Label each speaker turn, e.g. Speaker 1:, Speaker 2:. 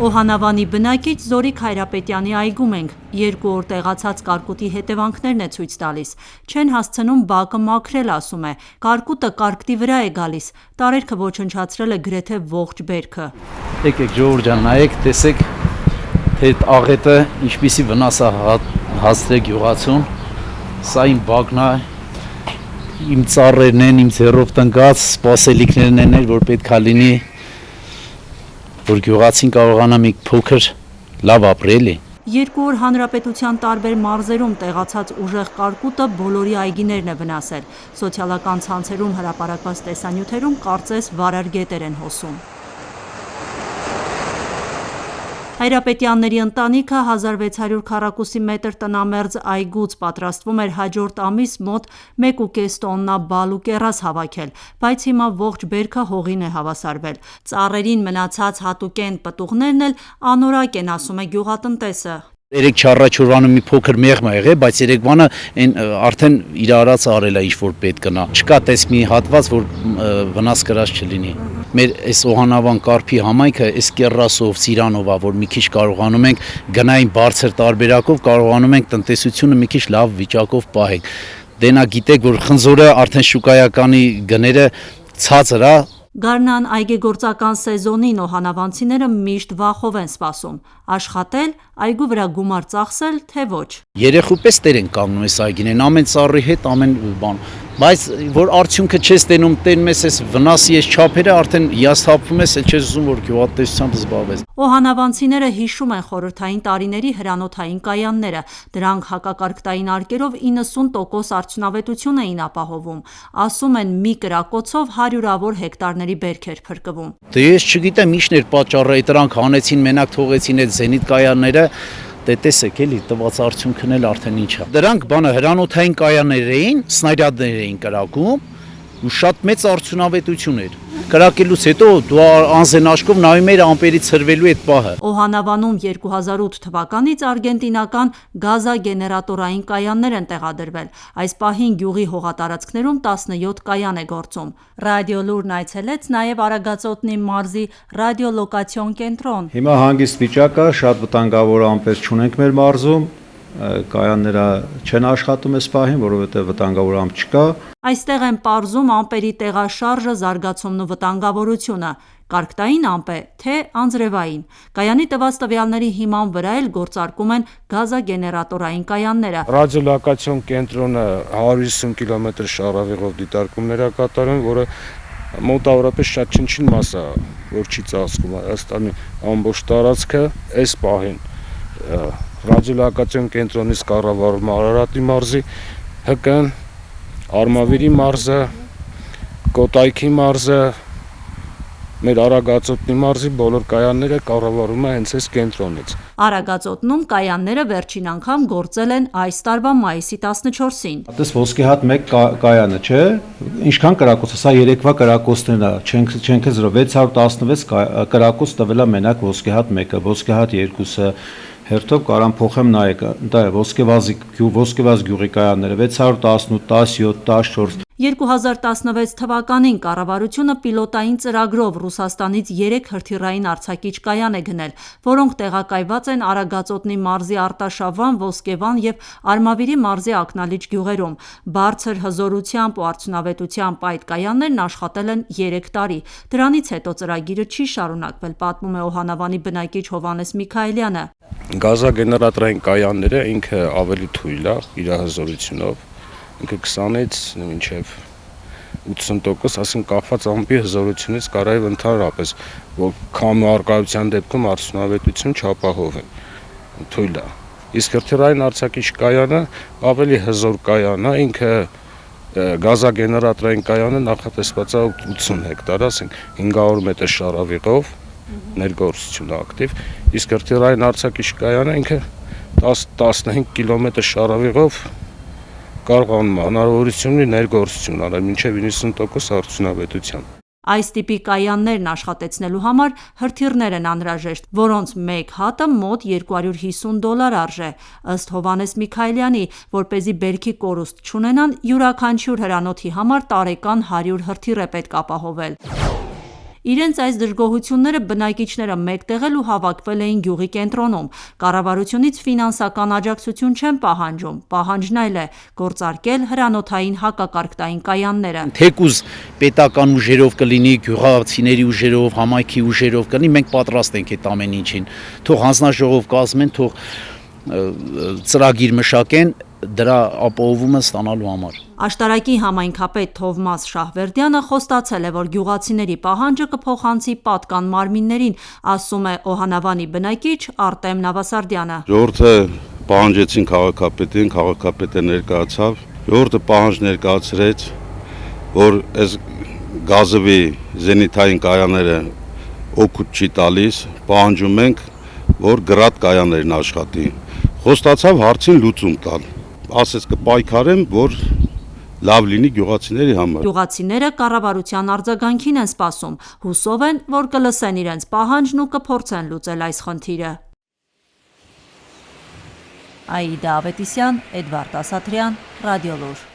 Speaker 1: Օհանավանի բնակիչ Զորիկ Հայրապետյանի այգում ենք, 2 օր տեղացած կարկուտի հետևանքներն է ցույց տալիս, չեն հասցնում բակը մաքրել, ասում է, կարկուտը կարկտի վրա է գալիս, տարերքը ոչնչացրել է գրեթե ողջ բերքը։
Speaker 2: Եկեք Ժողովուրդ ջան, նայեք, տեսեք, թե աղետը ինչպիսի վնաս է հասցրել գյուղացուն, սա իմ բակն է, իմ ծառերն են, իմ ձեռով տնկած սպասելիքներն են, որ պետք է լինի, որ գյուղացին կարողանա մի փոքր լավ ապրել է։
Speaker 1: 2 օր հանրապետության տարբեր մարզերում տեղացած ուժեղ կարկուտը բոլորի այգիներն է վնասել։ Սոցիալական ցանցերում հրապարակված տեսանյութերում կարծես վարար գետեր են հոսում։ Հայրապետյանների ընտանիքը 1600 քառակուսի մետր տնամերձ այգուց պատրաստվում էր հաջորդ ամիս մոտ 1,5 տոննա բալ ու կեռաս հավաքել, բայց հիմա ողջ բերքը հողին է հավասարվել։ Ծառերին մնացած հատուկեն պտուղներն էլ անորակ են, ասում է գյուղատնտեսը։
Speaker 2: 3-4 օրվանը մի փոքր մեղմ է եղել, բայց երեկվանը արդեն իր արածը արել է ինչ որ պետք գնա։ Չկա տես մի հատված, որ վնաս կրած չլինի։ Մեր այս Օհանավան կարփի համայնքը այս կեռասով, ծիրանով, որ մի քիչ կարողանում ենք գնային բարձր տարբերակով կարողանում ենք տնտեսությունը մի քիչ լավ վիճակով պահենք։ Դե նա գիտեք, որ խնձորը արդեն շուկայականի գները ցածր է։
Speaker 1: Գարնան այգեգործական սեզոնին օհանավանցիները միշտ վախով են սպասում, աշխատել, այգու վրա գումար ծախսել, թե ոչ։
Speaker 2: Երեխու պես տեր են կանգնում այս այգին, ամեն ծառի հետ, ամեն բան, բայց որ արդյունքը չես տենում, տենում ես այս վնասի այս չափերը, արդեն հիասթափվում ես, էլ չես ուզում որ գյուղատնտեսությամբ զբաղվես։
Speaker 1: Օհանավանցիները հիշում են խորհրդային տարիների հրանոթային կայանները, դրանք հակակարգտային արկերով 90% արդյունավետություն էին ապահովում, ասում են մի կրակոցով հարյուրավոր հեկտարների բերք էր փրկվում։
Speaker 2: Դե ես չգիտեմ ինչն էր պատճառը, դրանք հանեցին, մենակ թողեցին այդ զենիթ կայանները, դե տեսեք էլի տված արդյունքն էլ արդեն ինչ է։ Դրանք հրանոթային կայաններ էին, սնայրադներ էին կրակում ու շատ մեծ արդյունավետություն էր։ Կրակելուց հետո դու անզեն աչքով նայում ես ամպերի ցրվելու այդ պահը։
Speaker 1: Օհանավանում 2008 թվականից արգենտինական գազագեներատորային կայաններ են տեղադրվել։ Այս պահին գյուղի հողատարածքներում 17 կայան է գործում։ Ռադիոլուրն այցելեց նաև Արագածոտնի մարզի ռադիոլոկացիոն կենտրոն։
Speaker 3: Հիմա հանգիստ վիճակ է, շատ վտանգավոր ամպեր չունենք մեր մարզում, կայանները չեն աշխատում այս պահին, որովհետև վտանգավոր ամպ չկա։
Speaker 1: Այստեղ են պարզում ամպերի տեղաշարժը, զարգացումն ու վտանգավորությունը, կարկտային ամպ է, թե անձրևային։ Կայանի տված տվյալների հիման վրա էլ գործարկում են գազագեներատորային կայանները։
Speaker 4: Ռադիոլոկացիոն կենտրոնը 150 կիլոմետր շարավեղով դիտարկումներ է կատարում, որը մոտավորապես շատ չնչին մաս է, որ չի ծածկում Հայաստանի ամբողջ տարածքը այս պահին։ Ռադիոլոկացիոն կենտրոնից կառավարում Արարատի մարզի ՀԿ-ն, Արմավիրի մարզը, Կոտայքի մարզը, մեր Արագածոտնի մարզի բոլոր կայանները կառավարում է հենց այս կենտրոնից։
Speaker 1: Արագածոտնում կայանները վերջին անգամ գործել են այս տարվա մայիսի 14-ին։
Speaker 3: Դες ոսկեհատ 1 կայանը, չէ՞։ Ինչքան կրակոց է, սա երեկվա կրակոցներն է, չենք 616 կրակոց տվել է մենակ ոսկեհատ 1-ը, ոսկեհատ 2-ը հերթով կարամ փոխեմ նայեք, դա է ոսկեվազ գյուղի կայանները 618, 17, 14
Speaker 1: 2016 թվականին կառավարությունը պիլոտային ծրագրով Ռուսաստանից 3 հրթիռային արձակիչ կայան է գնել, որոնք տեղակայված են Արագածոտնի մարզի Արտաշավան, Ոսկեվան եւ Արմավիրի մարզի Ակնալիճ գյուղերում։ Բարձր հզորությամբ ու արդյունավետությամբ այդ կայաններն աշխատել են 3 տարի։ Դրանից հետո ծրագիրը չի շարունակվել, պատմում է Օհանավանի բնակիչ Հովհաննես Միքայելյանը։
Speaker 4: Գազագեներատորային կայանները ինքը ավելի թույլ է իր հզորությունով, ինքը 20-ից մինչև 80%, ասենք կախված ամպի հզորությունից կարող է ընդհանրապես, որ քամու առկայության դեպքում արդյունավետություն չապահովեն, թույլ է։ Իսկ հրթիռային արձակիչ կայանը ավելի հզոր կայան է, ինքը գազագեներատորային կայանը նախատեսված է 80 հեկտար, ասենք 500 մետր շարավիղով ներգործություն ակտիվ, իսկ հրթիռային արձակիչ կայանը ինքը 10-15 կիլոմետր շարավիղով կարողանում է հնարավորություն ունի ներգործություն անել մինչև 90% արդյունավետությամբ։
Speaker 1: Այս տիպի կայաններն աշխատեցնելու համար հրթիռներ են անհրաժեշտ, որոնց մեկ հատը մոտ $250 արժե։ Ըստ Հովհաննես Միքայելյանի, որպեսզի բերքի կորուստ չունենան, յուրաքանչյուր հրանոթի համար տարեկան 100 հրթիռ է պետք ապահովել։ Իրենց այս դժգոհությունները բնակիչները մեկտեղել ու հավաքվել էին գյուղի կենտրոնում։ Կառավարությունից ֆինանսական աջակցություն չեն պահանջում, պահանջն այլ է՝ գործարկել հրանոթային հակակարգտային կայանները։
Speaker 2: Թեկուզ պետական ուժերով կլինի, գյուղացիների ուժերով, համայնքի ուժերով կլինի, մենք պատրաստ ենք այդ ամեն ինչին։ Թող հանձնաժողով կազմեն, թող ծրագիր մշակեն դրա ապահովումը ստանալու համար։
Speaker 1: Աշտարակի համայնքապետ Թովմաս Շահվերդյանը խոստացել է, որ գյուղացիների պահանջը կփոխանցի պատկան մարմիններին, ասում է Օհանավանի բնակիչ Արտեմ Նավասարդյանը։
Speaker 5: Ժողովուրդը պահանջեցին քաղաքապետին, քաղաքապետը ներկայացավ, ժողովուրդը պահանջ ներկայացրեց, որ այս գազովի զենիթային կայանները օգուտ չի տալիս, պահանջում ենք, որ գրադ կայաններն աշխատի։ Խոստացավ հարցին լուծում տալ, ասեց կպայքարեմ, որ լավ լինի գյուղացիների համար։
Speaker 1: Գյուղացիները կառավարության արձագանքին են սպասում, հուսով են, որ կլսեն իրենց պահանջն ու կփորձեն լուծել այս խնդիրը։ Աիդա Ավետիսյան, Էդվարդ Ասատրյան, Ռադիոլուր։